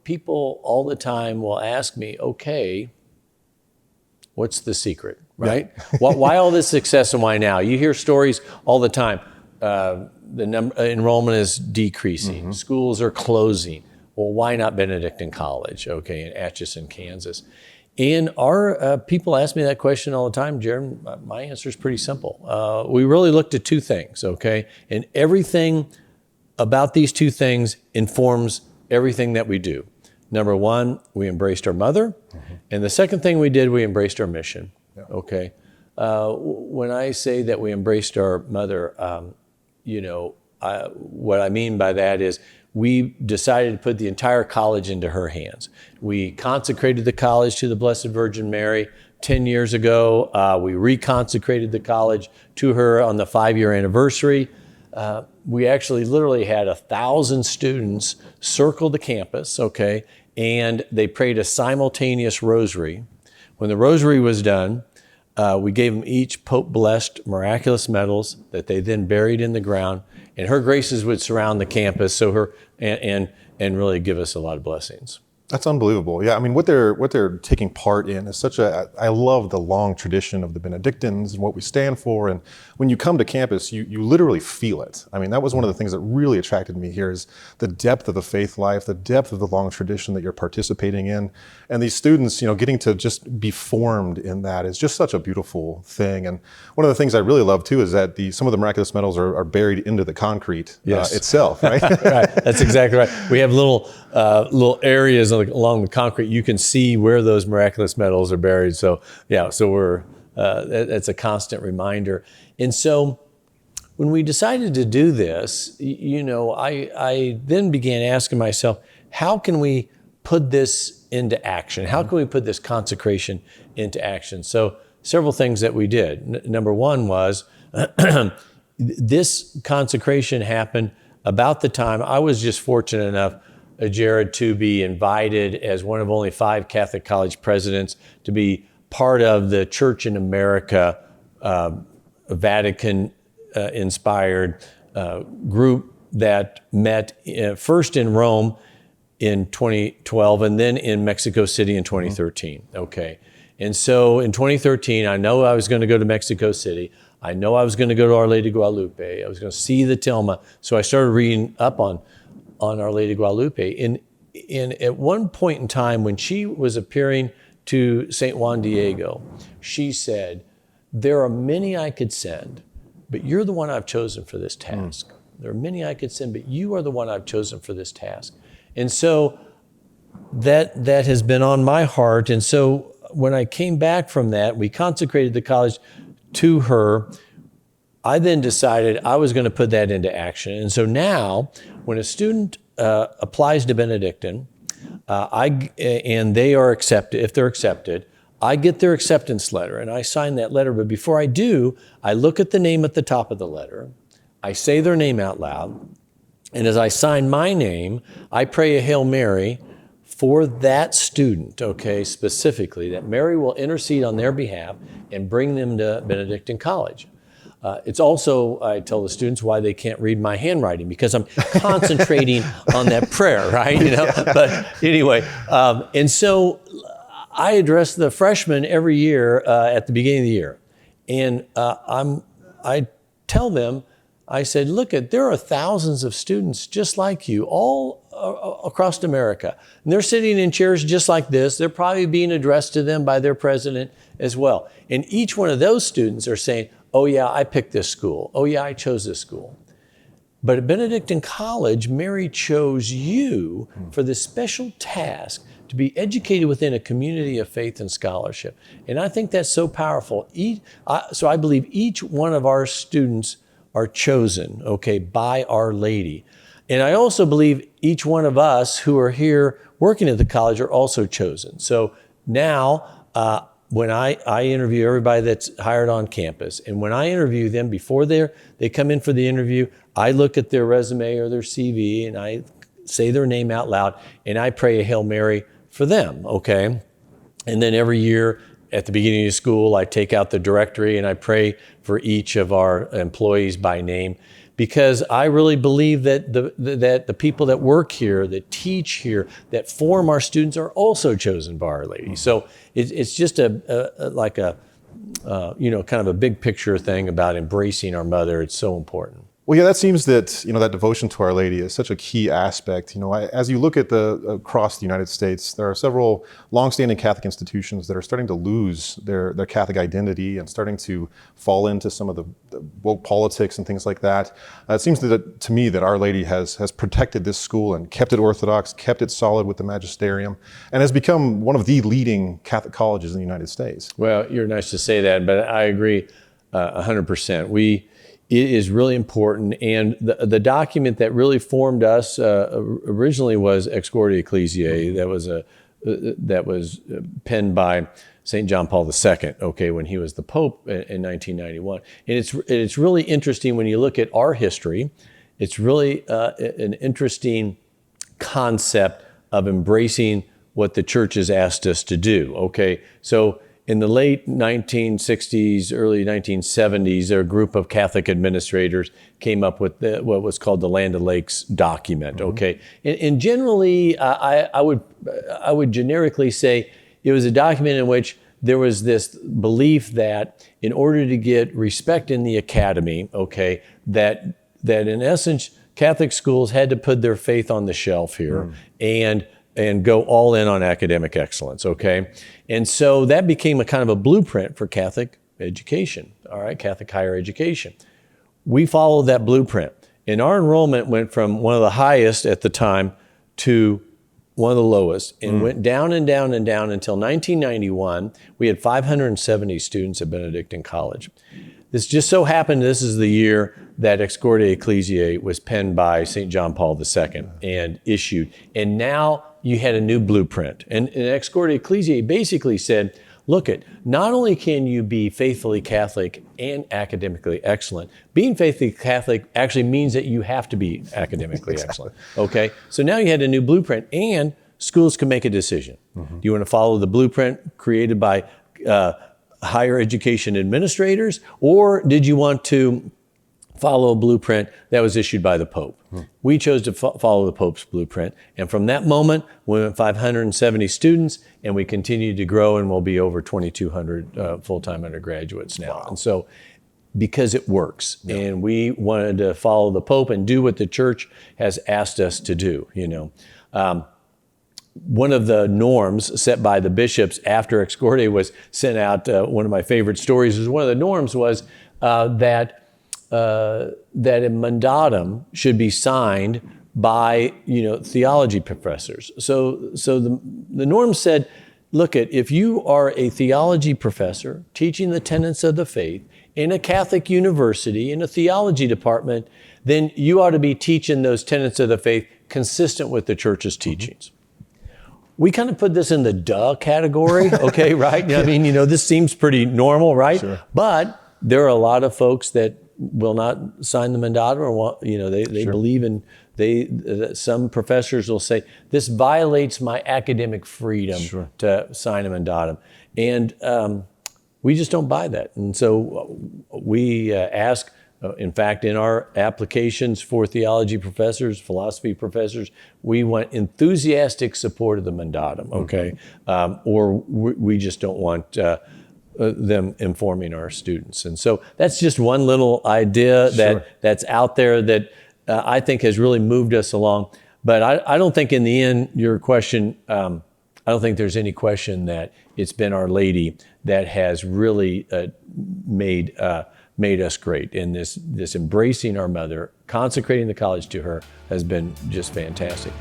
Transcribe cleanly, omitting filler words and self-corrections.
people all the time will ask me, okay, what's the secret, right? Why all this success and why now? You hear stories all the time. Enrollment is decreasing. Schools are closing. Well, why not Benedictine College, okay, in Atchison, Kansas? And our people ask me that question all the time, Jared. My answer is pretty simple. We really looked at two things, okay? And everything about these two things informs everything that we do. Number one, we embraced our mother. And the second thing we did, we embraced our mission, okay? When I say that we embraced our mother, what I mean by that is we decided to put the entire college into her hands. We consecrated the college to the Blessed Virgin Mary 10 years ago. We reconsecrated the college to her on the 5-year anniversary. We actually literally had 1,000 students circle the campus, okay, and they prayed a simultaneous rosary. When the rosary was done, we gave them each Pope-blessed miraculous medals that they then buried in the ground, and her graces would surround the campus, so her and really give us a lot of blessings. That's unbelievable. Yeah, I mean, what they're taking part in is I love the long tradition of the Benedictines and what we stand for. And when you come to campus, you literally feel it. I mean, that was one of the things that really attracted me here is the depth of the faith life, the depth of the long tradition that you're participating in. And these students, getting to just be formed in that is just such a beautiful thing. And one of the things I really love too is that some of the miraculous medals are buried into the concrete itself, right? Right, that's exactly right. We have little areas along the concrete. You can see where those miraculous medals are buried. So we're that's a constant reminder. And so when we decided to do this, I then began asking myself, how can we put this into action? How can we put this consecration into action? So several things that we did. Number one was this consecration happened about the time I was just fortunate enough, Jared, to be invited as one of only 5 Catholic college presidents to be part of the Church in America, Vatican-inspired group that met first in Rome in 2012 and then in Mexico City in 2013. Okay. And so in 2013, I know I was going to go to Mexico City. I know I was going to go to Our Lady of Guadalupe. I was going to see the tilma. So I started reading up on Our Lady of Guadalupe. And at one point in time when she was appearing to St. Juan Diego, she said, there are many I could send, but you're the one I've chosen for this task. There are many I could send, but you are the one I've chosen for this task. And so that has been on my heart. And so when I came back from that, we consecrated the college to her. I then decided I was going to put that into action. And so now when a student applies to Benedictine, and they are accepted, if they're accepted, I get their acceptance letter and I sign that letter. But before I do, I look at the name at the top of the letter. I say their name out loud. And as I sign my name, I pray a Hail Mary for that student, okay, specifically, that Mary will intercede on their behalf and bring them to Benedictine College. It's also, I tell the students, why they can't read my handwriting, because I'm concentrating on that prayer, right? But anyway, and so I address the freshmen every year at the beginning of the year. And I tell them, I said, look, there are thousands of students just like you all across America. And they're sitting in chairs just like this. They're probably being addressed to them by their president as well. And each one of those students are saying, oh yeah, I picked this school. Oh yeah, I chose this school. But at Benedictine College, Mary chose you for this special task to be educated within a community of faith and scholarship. And I think that's so powerful. So I believe each one of our students are chosen, okay, by Our Lady. And I also believe each one of us who are here working at the college are also chosen. So now, when I interview everybody that's hired on campus, and when I interview them before they come in for the interview, I look at their resume or their CV and I say their name out loud and I pray a Hail Mary for them, okay? And then every year at the beginning of school, I take out the directory and I pray for each of our employees by name. because I really believe that the people that work here, that teach here, that form our students are also chosen by Our Lady. So it's just kind of a big picture thing about embracing our mother. It's so important. Well, yeah, that seems that, that devotion to Our Lady is such a key aspect. As you look at across the United States, there are several longstanding Catholic institutions that are starting to lose their Catholic identity and starting to fall into some of the woke politics and things like that. It seems to me that Our Lady has protected this school and kept it orthodox, kept it solid with the magisterium, and has become one of the leading Catholic colleges in the United States. Well, you're nice to say that, but I agree 100%. It is really important, and the document that really formed us originally was Ex Corde Ecclesiae. That was penned by St. John Paul II. Okay, when he was the Pope in 1991, and it's really interesting when you look at our history. It's really an interesting concept of embracing what the Church has asked us to do. Okay, so in the late 1960s, early 1970s, a group of Catholic administrators came up with what was called the Land O'Lakes document. Okay, and generally, I would generically say it was a document in which there was this belief that in order to get respect in the academy, okay, that in essence Catholic schools had to put their faith on the shelf here and go all in on academic excellence, okay? And so that became a kind of a blueprint for Catholic education, all right, Catholic higher education. We followed that blueprint, and our enrollment went from one of the highest at the time to one of the lowest, and went down and down and down until 1991. We had 570 students at Benedictine College. This just so happened this is the year that Ex Corde Ecclesiae was penned by St. John Paul II and issued. And now you had a new blueprint. And Ex Corde Ecclesiae basically said, look, not only can you be faithfully Catholic and academically excellent, being faithfully Catholic actually means that you have to be academically excellent. Okay? So now you had a new blueprint, and schools can make a decision. Do you want to follow the blueprint created by higher education administrators, or did you want to follow a blueprint that was issued by the Pope? We chose to follow the Pope's blueprint, and from that moment, we went 570 students, and we continued to grow, and we'll be over 2,200 full-time undergraduates now. Wow. And so, because it works, and we wanted to follow the Pope and do what the Church has asked us to do, one of the norms set by the bishops after Ex Corde was sent out, one of my favorite stories is one of the norms was that a mandatum should be signed by theology professors. So the norm said, look, if you are a theology professor teaching the tenets of the faith in a Catholic university in a theology department, then you ought to be teaching those tenets of the faith consistent with the Church's teachings. We kind of put this in the duh category, okay, right? I mean, this seems pretty normal, right? Sure. But there are a lot of folks that will not sign the mandatum, or they sure. believe in, some professors will say, this violates my academic freedom sure. to sign a mandatum. And we just don't buy that. And so we ask, in fact, in our applications for theology professors, philosophy professors, we want enthusiastic support of the mandatum, okay? Or we just don't want them informing our students. And so that's just one little idea that's out there that I think has really moved us along. But I don't think in the end, your question, I don't think there's any question that it's been Our Lady that has really made us great. And this embracing our mother, consecrating the college to her has been just fantastic.